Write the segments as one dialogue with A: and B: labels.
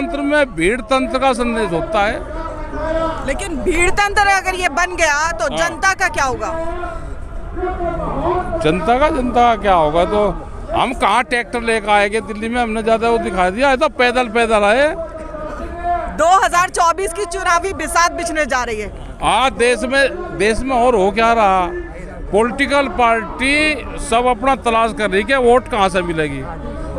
A: लोकतंत्र में भीड़ तंत्र का संदेश होता है।
B: लेकिन भीड़ तंत्र अगर ये बन गया तो जनता का क्या होगा?
A: जनता का क्या होगा? तो हम कहाँ ट्रैक्टर लेकर आएंगे? दिल्ली में हमने ज्यादा वो दिखा दिया, तो पैदल आए।
B: 2024 की चुनावी बिसात बिछने जा रही है।
A: आज देश में और हो क्या रहा? पॉलिटिकल पार्टी सब अपना तलाश कर रही है कि वोट कहाँ से मिलेगी।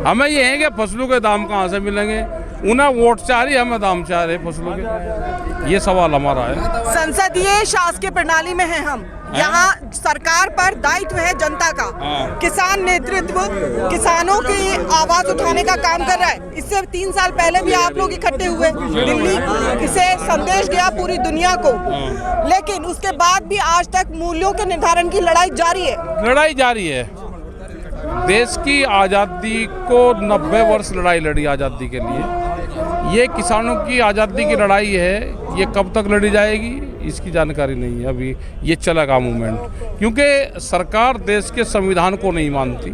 A: हमें ये है कि फसलों के दाम कहाँ से मिलेंगे। उन्हें वोट चाह रही, हमें दाम चाह रहे फसलों के। ये सवाल हमारा है।
B: संसदीय शासकीय प्रणाली में है हम, यहाँ सरकार पर दायित्व है जनता का। किसान नेतृत्व किसानों की आवाज उठाने का काम कर रहा है। इससे 3 साल पहले भी आप लोग इकट्ठे हुए, दिल्ली से संदेश गया पूरी दुनिया को, लेकिन उसके बाद भी आज तक मूल्यों के निर्धारण की लड़ाई जारी है। देश की आज़ादी को 90 वर्ष लड़ाई लड़ी आज़ादी के लिए। ये किसानों की आज़ादी की लड़ाई है। ये कब तक लड़ी जाएगी इसकी जानकारी नहीं है। अभी ये चलेगा मूवमेंट, क्योंकि सरकार देश के संविधान को नहीं मानती,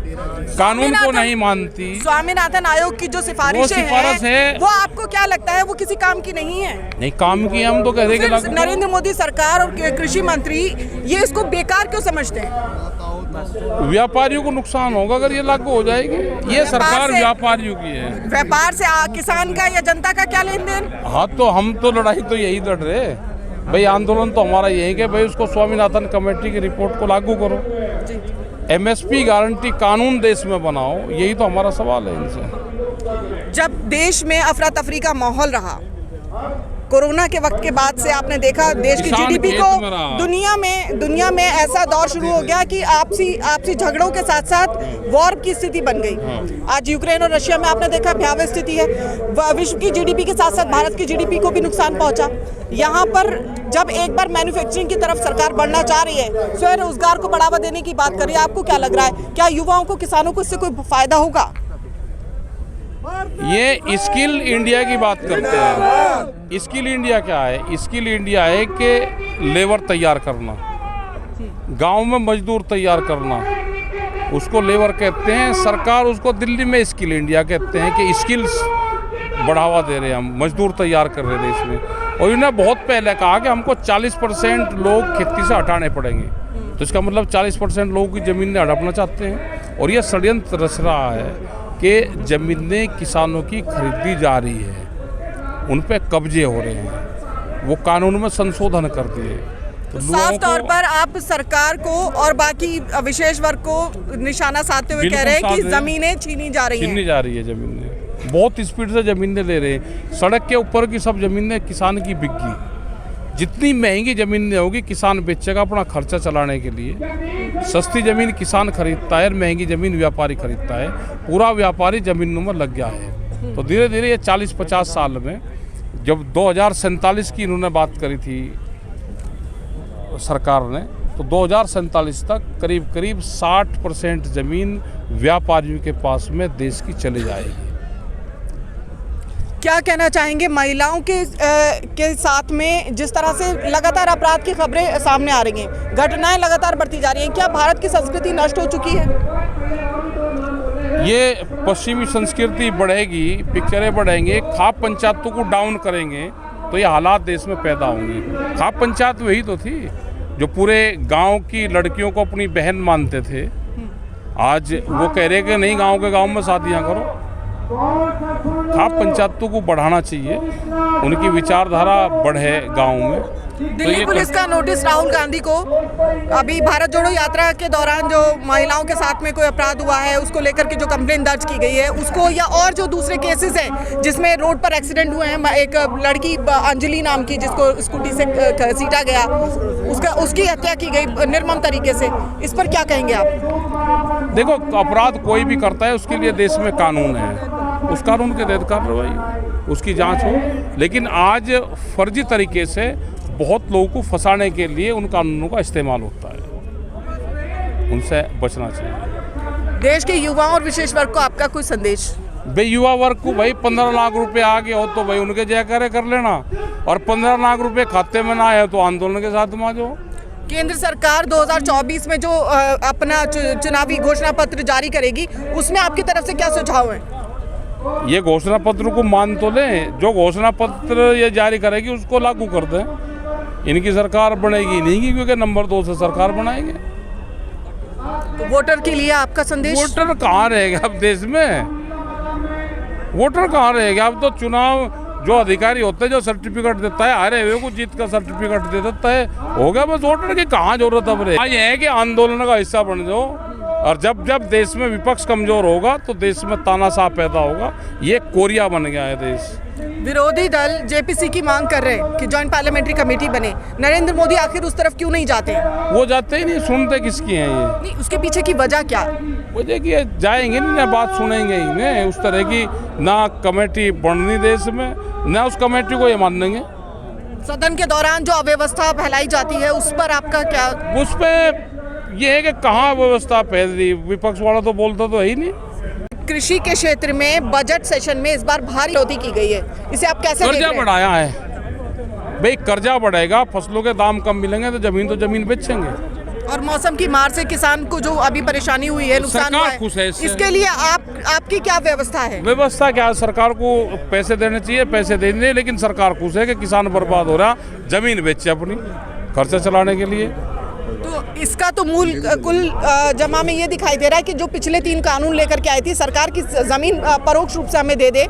B: कानून को नहीं मानती। स्वामीनाथन आयोग की जो सिफारिशें हैं, वो आपको क्या लगता है वो किसी काम की नहीं है?
A: नहीं, काम की हम तो कह रहे हैं।
B: नरेंद्र मोदी सरकार और कृषि मंत्री ये इसको बेकार क्यों समझते हैं?
A: व्यापारियों को नुकसान होगा अगर ये लागू हो जाएगी। ये सरकार व्यापारियों की है।
B: व्यापार से किसान का या जनता का क्या लेन देन?
A: हाँ, तो हम तो लड़ाई तो यही लड़ रहे भाई। आंदोलन तो हमारा यही कि भाई उसको स्वामीनाथन कमेटी की रिपोर्ट को लागू करो, MSP गारंटी कानून देश में बनाओ। यही तो हमारा सवाल है इनसे।
B: जब देश में अफरा तफरी का माहौल रहा कोरोना के वक्त के बाद से, आपने देखा देश की GDP को दुनिया में ऐसा दौर शुरू हो गया कि आपसी झगड़ों के साथ साथ वॉर की स्थिति बन गई। आज यूक्रेन और रशिया में आपने देखा भयावह स्थिति है। विश्व की GDP के साथ साथ भारत की GDP को भी नुकसान पहुंचा। यहाँ पर जब एक बार मैन्युफैक्चरिंग की तरफ सरकार बढ़ना चाह रही है, स्वरोजगार को बढ़ावा देने की बात कर रही है, आपको क्या लग रहा है? क्या युवाओं को, किसानों को इससे कोई फायदा होगा?
A: ये स्किल इंडिया की बात करते हैं। स्किल इंडिया क्या है? स्किल इंडिया है कि लेबर तैयार करना, गांव में मजदूर तैयार करना, उसको लेबर कहते हैं। सरकार उसको दिल्ली में स्किल इंडिया कहते हैं कि स्किल्स बढ़ावा दे रहे हैं, हम मजदूर तैयार कर रहे हैं देश में। और इन्होंने बहुत पहले कहा कि हमको 40% लोग खेती से हटाने पड़ेंगे। तो इसका मतलब 40% लोगों की ज़मीनें हड़पना चाहते हैं। और यह षड्यंत्र रच रहा है कि ज़मीनें किसानों की खरीदी जा रही है, उन पे कब्जे हो रहे हैं। वो कानून में संशोधन कर दिए।
B: तो साफ तौर पर आप सरकार को और बाकी विशेष वर्ग को निशाना साधते हुए कह रहे हैं कि ज़मीनें छीनी जा रही है
A: ज़मीनें बहुत स्पीड से ज़मीनें ले रहे हैं। सड़क के ऊपर की सब ज़मीनें किसान की बिक गई। जितनी महंगी ज़मीनें होगी किसान बेचेगा अपना खर्चा चलाने के लिए। सस्ती ज़मीन किसान खरीदता है, महंगी ज़मीन व्यापारी खरीदता है। पूरा व्यापारी ज़मीनों में लग गया है। तो धीरे धीरे ये 40-50 साल में, जब 2047 की इन्होंने बात करी थी सरकार ने, तो 2047 तक करीब 60% ज़मीन व्यापारियों के पास में देश की चली जाएगी।
B: क्या कहना चाहेंगे महिलाओं के साथ में जिस तरह से लगातार अपराध की खबरें सामने आ रही हैं, घटनाएं लगातार बढ़ती जा रही हैं, क्या भारत की संस्कृति नष्ट हो चुकी है?
A: ये पश्चिमी संस्कृति बढ़ेगी, पिक्चरें बढ़ेंगे, खाप पंचायतों को डाउन करेंगे तो ये हालात देश में पैदा होंगे। खाप पंचायत वही तो थी जो पूरे गांव की लड़कियों को अपनी बहन मानते थे। आज वो कह रहे कि नहीं, गांव के गांव में शादियां करो। खाप पंचायतों को बढ़ाना चाहिए, उनकी विचारधारा बढ़े गांव में।
B: दिल्ली पुलिस का नोटिस राहुल गांधी को, अभी भारत जोड़ो यात्रा के दौरान जो महिलाओं के साथ में कोई अपराध हुआ है उसको लेकर के जो कंप्लेंट दर्ज की गई है उसको, या और जो दूसरे केसेस हैं जिसमें रोड पर एक्सीडेंट हुए हैं, एक लड़की अंजलि नाम की जिसको स्कूटी से घसीटा गया, उसकी हत्या की गई निर्मम तरीके से, इस पर क्या कहेंगे आप?
A: देखो, अपराध कोई भी करता है उसके लिए देश में कानून है, उस कानून के तहत कार्रवाई, उसकी जांच हो। लेकिन आज फर्जी तरीके से बहुत लोगों को फंसाने के लिए उन कानूनों का इस्तेमाल होता है, उनसे बचना चाहिए।
B: देश के युवाओं और विशेष वर्ग को आपका कोई संदेश?
A: भाई युवा वर्ग को भाई 15 लाख रुपए आ गए हो तो भाई उनके जयकारे कर लेना, और 15 लाख रुपए खाते में ना आए तो आंदोलन के साथ में जाओ।
B: केंद्र सरकार 2024 में जो अपना चुनावी घोषणा पत्र जारी करेगी उसमें आपकी तरफ से क्या सुझाव है?
A: ये घोषणा पत्र को मान तो लें, जो घोषणा पत्र ये जारी करेगी उसको लागू कर दें। इनकी सरकार बनेगी नहीं क्योंकि नंबर 2 से सरकार बनाएंगे।
B: तो वोटर के लिए आपका संदेश?
A: वोटर कहाँ रहेगा अब देश में? वोटर कहाँ रहेगा अब? तो चुनाव जो अधिकारी होते हैं, जो सर्टिफिकेट देता है, हारे हुए को जीत का सर्टिफिकेट दे देता है, हो गया बस। वोटर की कहाँ जरूरत अब रहे? ये है कि आंदोलन का हिस्सा बन जाओ, और जब जब देश में विपक्ष कमजोर होगा तो देश में तानाशाह पैदा होगा। ये कोरिया बन गया है देश।
B: विरोधी दल जेपीसी की मांग कर रहे हैं कि जॉइंट पार्लियामेंट्री कमेटी बने। नरेंद्र मोदी आखिर उस तरफ क्यों नहीं जाते हैं?
A: वो जाते ही नहीं, सुनते किसकी हैं ये?
B: नहीं, उसके पीछे की वजह क्या?
A: वजह कि जाएंगे नहीं ना, बात सुनेंगे ही नहीं। उस तरह की ना कमेटी बननी देश में, ना उस कमेटी को ये मानेंगे।
B: सदन के दौरान जो अव्यवस्था फैलाई जाती है उस पर आपका क्या?
A: उस पर ये है कि कहाँ व्यवस्था फैल रही, विपक्ष वाला तो बोलता तो है ही नहीं।
B: कृषि के क्षेत्र में बजट सेशन में इस बार भारी कटौती की गई है, इसे आप कैसे देख रहे
A: कर्जा
B: हैं?
A: बढ़ाया है भाई, कर्जा बढ़ेगा, फसलों के दाम कम मिलेंगे तो जमीन बेचेंगे।
B: और मौसम की मार से किसान को जो अभी परेशानी हुई है, नुकसान हुआ
A: सरकार खुश है इससे।
B: इसके लिए आपकी क्या व्यवस्था है?
A: व्यवस्था क्या है? सरकार को पैसे देने चाहिए, पैसे देने, लेकिन सरकार खुश है कि किसान बर्बाद हो रहा, जमीन बेचे अपनी खर्चा चलाने के लिए।
B: तो इसका तो मूल कुल जमा में ये दिखाई दे रहा है कि जो पिछले 3 कानून लेकर के आई थी सरकार की जमीन परोक्ष रूप से हमें दे दे,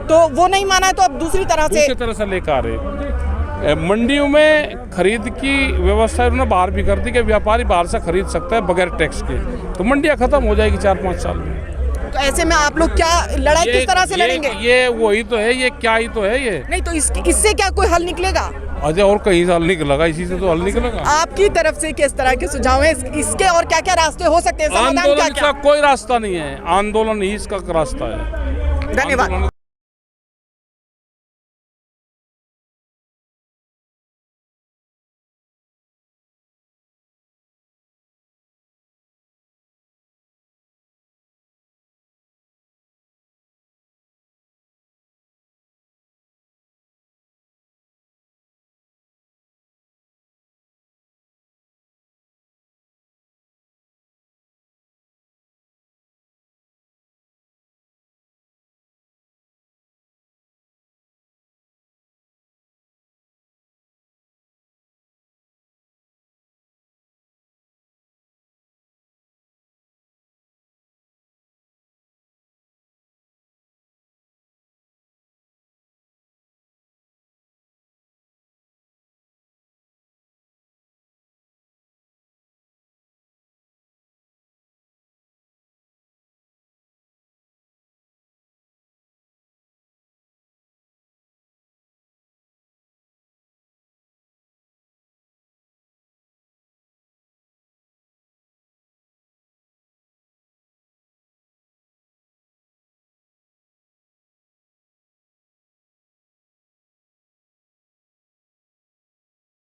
B: तो वो नहीं माना है, तो अब दूसरी तरह से लेकर आ रहे। मंडियों में खरीद की व्यवस्था उन्होंने बाहर भी कर दी कि व्यापारी बाहर से खरीद सकता है बगैर टैक्स के, तो मंडियां खत्म हो जाएगी 4-5 साल में। तो ऐसे में आप लोग क्या लड़ाई किस तरह से लड़ेंगे?
A: ये वही तो है, ये क्या ही तो है ये।
B: नहीं तो इससे क्या कोई हल निकलेगा?
A: अजय और कहीं से हल निकलेगा, इसी से तो हल निकलेगा।
B: आपकी तरफ से किस तरह के सुझाव हैं? इसके और क्या क्या रास्ते हो सकते हैं? समाधान
A: आंदोलन
B: क्या क्या?
A: का कोई रास्ता नहीं है, आंदोलन ही इसका रास्ता है।
B: धन्यवाद।